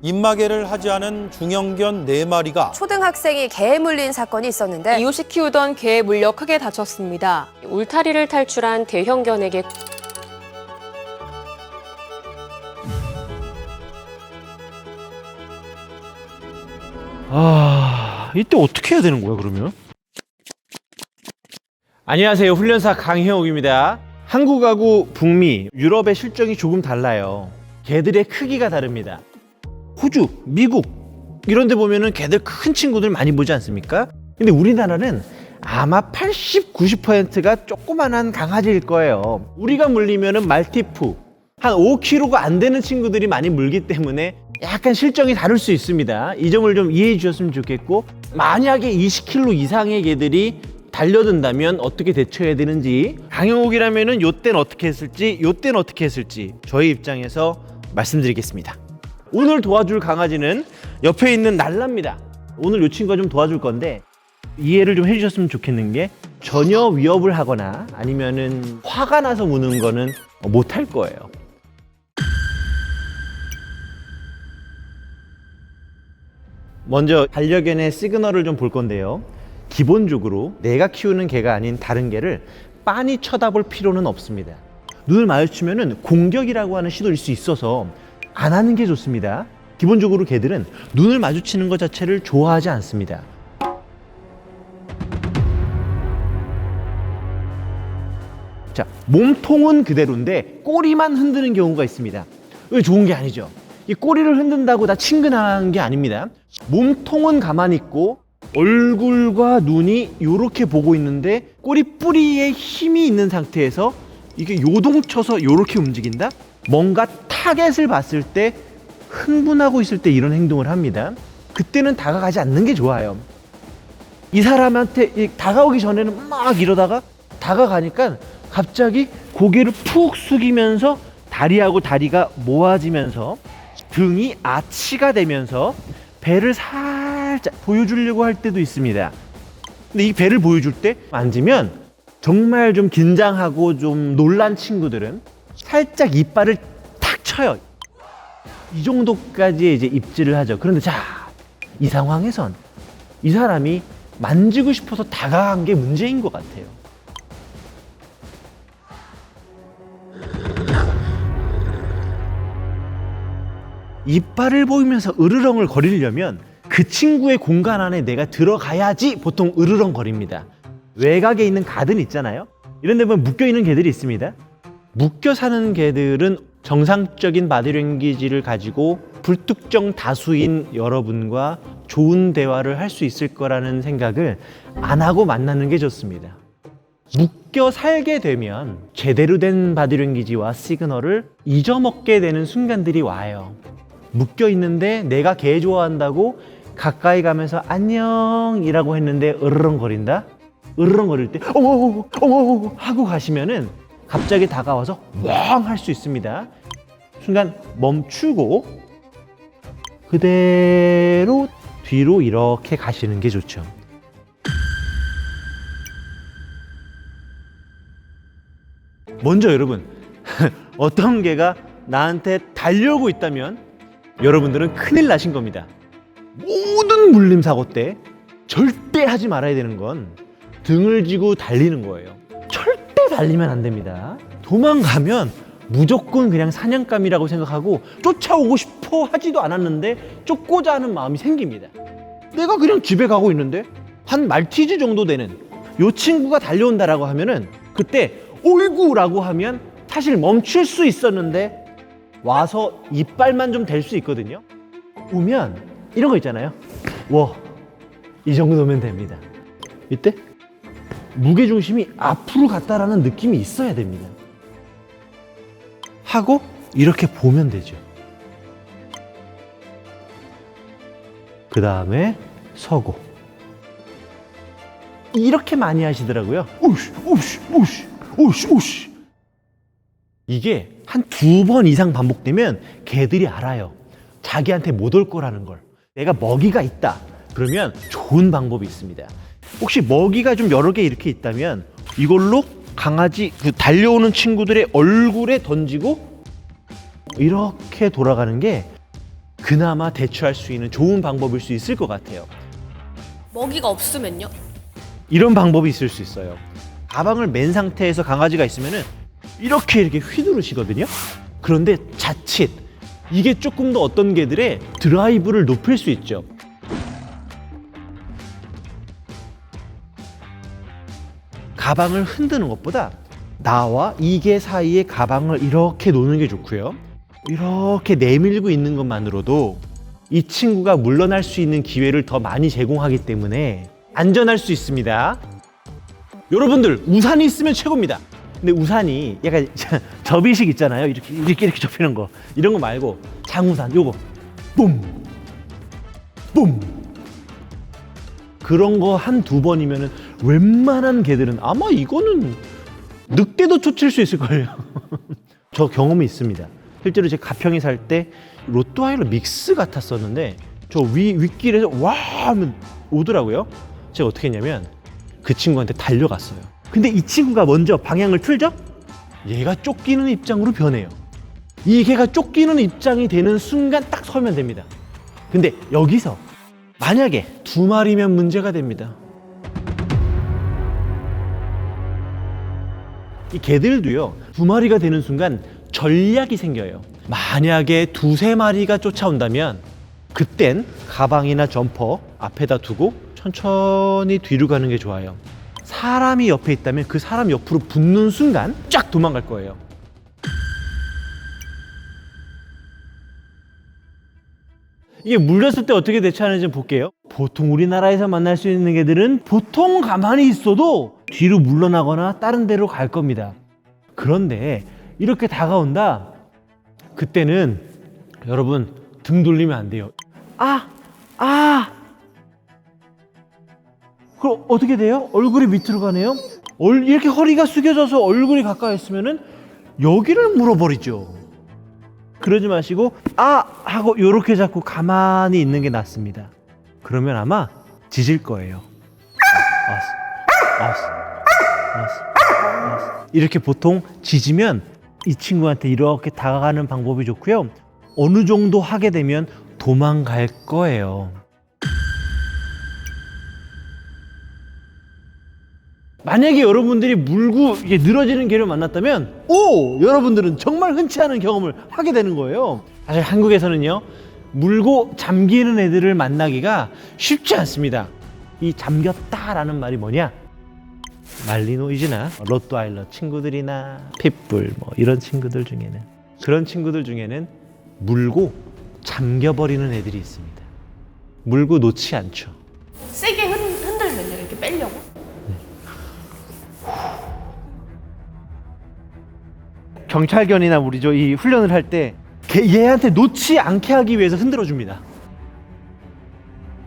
입마개를 하지 않은 중형견 4마리가 초등학생이 개에 물린 사건이 있었는데 이웃이 키우던 개에 물려 크게 다쳤습니다. 울타리를 탈출한 대형견에게 이때 어떻게 해야 되는 거야, 그러면? 안녕하세요. 훈련사 강혜옥입니다. 한국하고 북미, 유럽의 실정이 조금 달라요. 개들의 크기가 다릅니다. 호주, 미국 이런 데 보면은 개들 큰 친구들 많이 보지 않습니까? 근데 우리나라는 아마 80, 90%가 조그만한 강아지일 거예요. 우리가 물리면은 말티푸 한 5kg가 안 되는 친구들이 많이 물기 때문에 약간 실정이 다를 수 있습니다. 이 점을 좀 이해해 주셨으면 좋겠고, 만약에 20kg 이상의 개들이 달려든다면 어떻게 대처해야 되는지, 강영욱이라면은 요땐 어떻게 했을지, 요땐 어떻게 했을지 저희 입장에서 말씀드리겠습니다. 오늘 도와줄 강아지는 옆에 있는 날라입니다. 오늘 이 친구가 좀 도와줄 건데, 이해를 좀 해주셨으면 좋겠는 게, 전혀 위협을 하거나 아니면은 화가 나서 무는 거는 못할 거예요. 먼저 반려견의 시그널을 좀 볼 건데요. 기본적으로 내가 키우는 개가 아닌 다른 개를 빤히 쳐다볼 필요는 없습니다. 눈을 마주치면은 공격이라고 하는 시도일 수 있어서 안 하는 게 좋습니다. 기본적으로 개들은 눈을 마주치는 것 자체를 좋아하지 않습니다. 자, 몸통은 그대로인데 꼬리만 흔드는 경우가 있습니다. 이거 좋은 게 아니죠. 이 꼬리를 흔든다고 다 친근한 게 아닙니다. 몸통은 가만히 있고 얼굴과 눈이 이렇게 보고 있는데 꼬리 뿌리에 힘이 있는 상태에서 이게 요동쳐서 이렇게 움직인다? 뭔가 타겟을 봤을 때 흥분하고 있을 때 이런 행동을 합니다. 그때는 다가가지 않는 게 좋아요. 이 사람한테 다가오기 전에는 막 이러다가 다가가니까 갑자기 고개를 푹 숙이면서 다리하고 다리가 모아지면서 등이 아치가 되면서 배를 살짝 보여주려고 할 때도 있습니다. 근데 이 배를 보여줄 때 만지면 정말 좀 긴장하고 좀 놀란 친구들은 살짝 이빨을 탁 쳐요. 이 정도까지 이제 입질을 하죠. 그런데 자, 이 상황에선 이 사람이 만지고 싶어서 다가간 게 문제인 것 같아요. 이빨을 보이면서 으르렁을 거리려면 그 친구의 공간 안에 내가 들어가야지 보통 으르렁 거립니다. 외곽에 있는 가든 있잖아요. 이런 데 보면 묶여있는 개들이 있습니다. 묶여 사는 개들은 정상적인 바디랭귀지를 가지고 불특정 다수인 여러분과 좋은 대화를 할 수 있을 거라는 생각을 안 하고 만나는 게 좋습니다. 묶여 살게 되면 제대로 된 바디랭귀지와 시그널을 잊어먹게 되는 순간들이 와요. 묶여 있는데 내가 개 좋아한다고 가까이 가면서 안녕이라고 했는데 으르렁거린다? 으르렁거릴 때 어머 하고 가시면은 갑자기 다가와서 멍 할 수 있습니다. 순간 멈추고 그대로 뒤로 이렇게 가시는 게 좋죠. 먼저 여러분, 어떤 개가 나한테 달려오고 있다면 여러분들은 큰일 나신 겁니다. 모든 물림 사고 때 절대 하지 말아야 되는 건 등을 쥐고 달리는 거예요. 절대 달리면 안 됩니다. 도망가면 무조건 그냥 사냥감이라고 생각하고 쫓아오고 싶어 하지도 않았는데 쫓고자 하는 마음이 생깁니다. 내가 그냥 집에 가고 있는데 한 말티즈 정도 되는 요 친구가 달려온다라고 하면은 그때 어이구라고 하면 사실 멈출 수 있었는데 와서 이빨만 좀 댈 수 있거든요. 오면 이런 거 있잖아요. 이 정도면 됩니다. 이때 무게중심이 앞으로 갔다라는 느낌이 있어야 됩니다. 하고 이렇게 보면 되죠. 그 다음에 서고. 이렇게 많이 하시더라고요. 오씨. 이게 한 2번 이상 반복되면 개들이 알아요. 자기한테 못 올 거라는 걸. 내가 먹이가 있다. 그러면 좋은 방법이 있습니다. 혹시 먹이가 좀 여러 개 이렇게 있다면 이걸로 강아지 달려오는 친구들의 얼굴에 던지고 이렇게 돌아가는 게 그나마 대처할 수 있는 좋은 방법일 수 있을 것 같아요. 먹이가 없으면요? 이런 방법이 있을 수 있어요. 가방을 맨 상태에서 강아지가 있으면은 이렇게 휘두르시거든요. 그런데 자칫 이게 조금 더 어떤 개들의 드라이브를 높일 수 있죠. 가방을 흔드는 것보다 나와 이 개 사이에 가방을 이렇게 놓는 게 좋고요. 이렇게 내밀고 있는 것만으로도 이 친구가 물러날 수 있는 기회를 더 많이 제공하기 때문에 안전할 수 있습니다. 여러분들 우산이 있으면 최고입니다. 근데 우산이 약간 접이식 있잖아요. 이렇게 접히는 거. 이런 거 말고 장우산 요거 뿜 뿜 그런 거 한 두 번이면은 웬만한 개들은 아마 이거는 늑대도 쫓을 수 있을 거예요. 저 경험이 있습니다. 실제로 제 가평에 살 때 로트와일러 믹스 같았었는데 저 윗길에서 와 하면 오더라고요. 제가 어떻게 했냐면 그 친구한테 달려갔어요. 근데 이 친구가 먼저 방향을 틀죠? 얘가 쫓기는 입장으로 변해요. 이 개가 쫓기는 입장이 되는 순간 딱 서면 됩니다. 근데 여기서 만약에 두 마리면 문제가 됩니다. 이 개들도요, 두 마리가 되는 순간 전략이 생겨요. 만약에 두세 마리가 쫓아온다면 그땐 가방이나 점퍼 앞에다 두고 천천히 뒤로 가는 게 좋아요. 사람이 옆에 있다면 그 사람 옆으로 붙는 순간 쫙 도망갈 거예요. 이게 물렸을 때 어떻게 대처하는지 볼게요. 보통 우리나라에서 만날 수 있는 개들은 보통 가만히 있어도 뒤로 물러나거나 다른 데로 갈 겁니다. 그런데 이렇게 다가온다? 그때는 여러분 등 돌리면 안 돼요. 그럼 어떻게 돼요? 얼굴이 밑으로 가네요? 이렇게 허리가 숙여져서 얼굴이 가까이 있으면은 여기를 물어버리죠. 그러지 마시고 하고 이렇게 잡고 가만히 있는 게 낫습니다. 그러면 아마 짖을 거예요. 이렇게 보통 짖으면 이 친구한테 이렇게 다가가는 방법이 좋고요. 어느 정도 하게 되면 도망갈 거예요. 만약에 여러분들이 물고 이게 늘어지는 개를 만났다면 여러분들은 정말 흔치 않은 경험을 하게 되는 거예요. 사실 한국에서는요, 물고 잠기는 애들을 만나기가 쉽지 않습니다. 이 잠겼다라는 말이 뭐냐? 말리노이즈나 로트와일러 친구들이나 핏불 이런 친구들 중에는, 그런 친구들 중에는 물고 잠겨버리는 애들이 있습니다. 물고 놓지 않죠. 세게 흔들면요, 이렇게 빼려고? 경찰견이나 우리 이 훈련을 할 때 얘한테 놓지 않게 하기 위해서 흔들어 줍니다.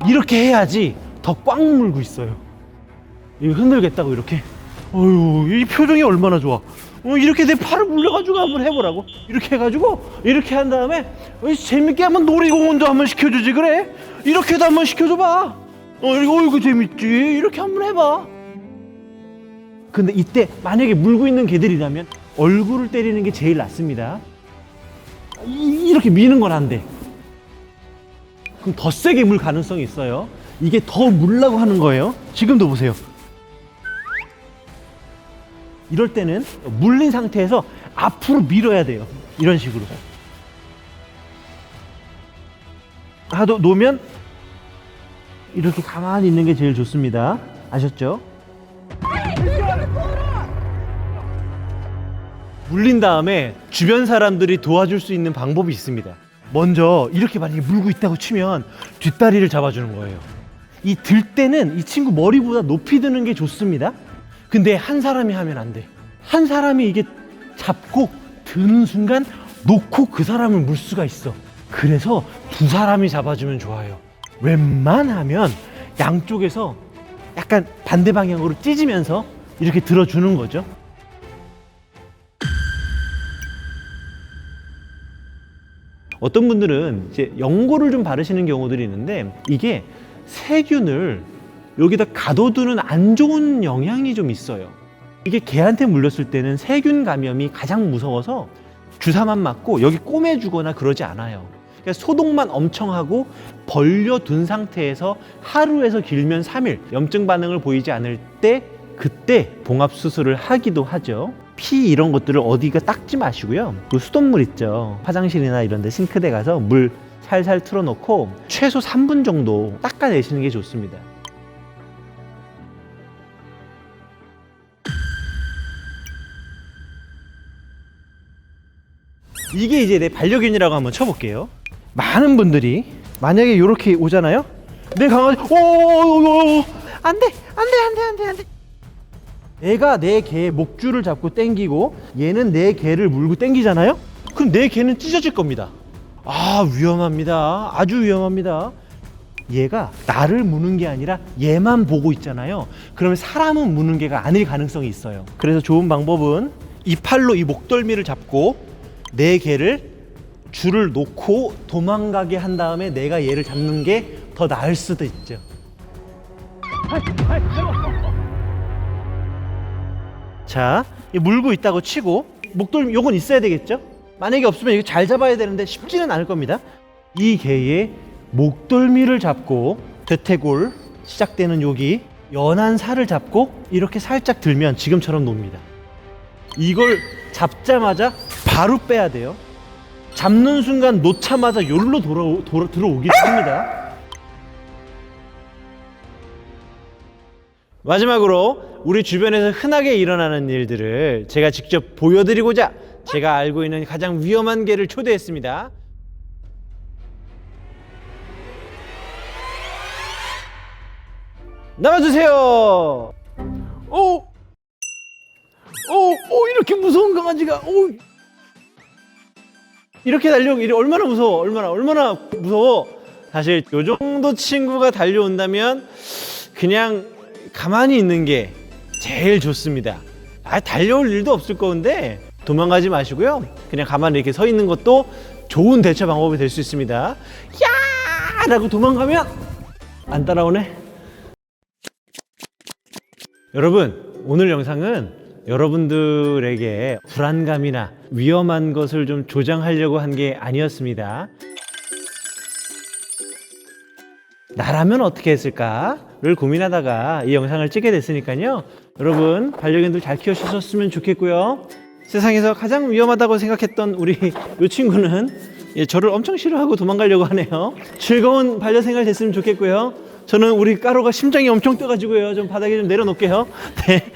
이렇게 해야지 더 꽉 물고 있어요. 이거 흔들겠다고 이렇게. 이 표정이 얼마나 좋아. 이렇게 내 팔을 물려가지고 한번 해보라고. 이렇게 해가지고 이렇게 한 다음에 재밌게 한번 놀이공원도 한번 시켜주지 그래. 이렇게도 한번 시켜줘봐. 이거 재밌지. 이렇게 한번 해봐. 근데 이때 만약에 물고 있는 개들이라면 얼굴을 때리는 게 제일 낫습니다. 이렇게 미는 건 안 돼. 그럼 더 세게 물 가능성이 있어요. 이게 더 물라고 하는 거예요. 지금도 보세요. 이럴 때는 물린 상태에서 앞으로 밀어야 돼요. 이런 식으로. 하도 놓으면 이렇게 가만히 있는 게 제일 좋습니다. 아셨죠? 물린 다음에 주변 사람들이 도와줄 수 있는 방법이 있습니다. 먼저 이렇게 만약에 물고 있다고 치면 뒷다리를 잡아주는 거예요. 이 들 때는 이 친구 머리보다 높이 드는 게 좋습니다. 근데 한 사람이 하면 안 돼. 한 사람이 이게 잡고 드는 순간 놓고 그 사람을 물 수가 있어. 그래서 두 사람이 잡아주면 좋아요. 웬만하면 양쪽에서 약간 반대 방향으로 찢으면서 이렇게 들어주는 거죠. 어떤 분들은 이제 연고를 좀 바르시는 경우들이 있는데 이게 세균을 여기다 가둬두는 안 좋은 영향이 좀 있어요. 이게 개한테 물렸을 때는 세균 감염이 가장 무서워서 주사만 맞고 여기 꼬매주거나 그러지 않아요. 그러니까 소독만 엄청 하고 벌려둔 상태에서 하루에서 길면 3일 염증 반응을 보이지 않을 때 그때 봉합 수술을 하기도 하죠. 피 이런 것들을 어디가 닦지 마시고요. 그 수돗물 있죠. 화장실이나 이런 데 싱크대 가서 물 살살 틀어놓고 최소 3분 정도 닦아내시는 게 좋습니다. 이게 이제 내 반려견이라고 한번 쳐볼게요. 많은 분들이 만약에 이렇게 오잖아요. 내 강아지 안돼 얘가 내 개의 목줄을 잡고 당기고 얘는 내 개를 물고 당기잖아요. 그럼 내 개는 찢어질 겁니다. 아, 위험합니다. 아주 위험합니다. 얘가 나를 무는 게 아니라 얘만 보고 있잖아요. 그러면 사람은 무는 개가 아닐 가능성이 있어요. 그래서 좋은 방법은 이 팔로 이 목덜미를 잡고 내 개를 줄을 놓고 도망가게 한 다음에 내가 얘를 잡는 게 더 나을 수도 있죠. 자, 물고 있다고 치고 목덜미 요건 있어야 되겠죠? 만약에 없으면 이거 잘 잡아야 되는데 쉽지는 않을 겁니다. 이 개의 목덜미를 잡고 대퇴골 시작되는 여기 연한 살을 잡고 이렇게 살짝 들면 지금처럼 놉니다. 이걸 잡자마자 바로 빼야 돼요. 잡는 순간 놓자마자 여기로 들어오기도 합니다. 마지막으로 우리 주변에서 흔하게 일어나는 일들을 제가 직접 보여드리고자 제가 알고 있는 가장 위험한 개를 초대했습니다. 나와주세요. 이렇게 무서운 강아지가 이렇게 얼마나 무서워. 얼마나 무서워. 사실 요 정도 친구가 달려온다면 그냥 가만히 있는 게 제일 좋습니다. 달려올 일도 없을 건데 도망가지 마시고요. 그냥 가만히 이렇게 서 있는 것도 좋은 대처 방법이 될 수 있습니다. 야! 라고 도망가면 안 따라오네. 여러분, 오늘 영상은 여러분들에게 불안감이나 위험한 것을 좀 조장하려고 한 게 아니었습니다. 나라면 어떻게 했을까를 고민하다가 이 영상을 찍게 됐으니까요. 여러분, 반려견들 잘 키우셨으면 좋겠고요. 세상에서 가장 위험하다고 생각했던 우리 이 친구는 저를 엄청 싫어하고 도망가려고 하네요. 즐거운 반려생활 됐으면 좋겠고요. 저는 우리 까로가 심장이 엄청 떠가지고요. 좀 바닥에 좀 내려놓을게요. 네.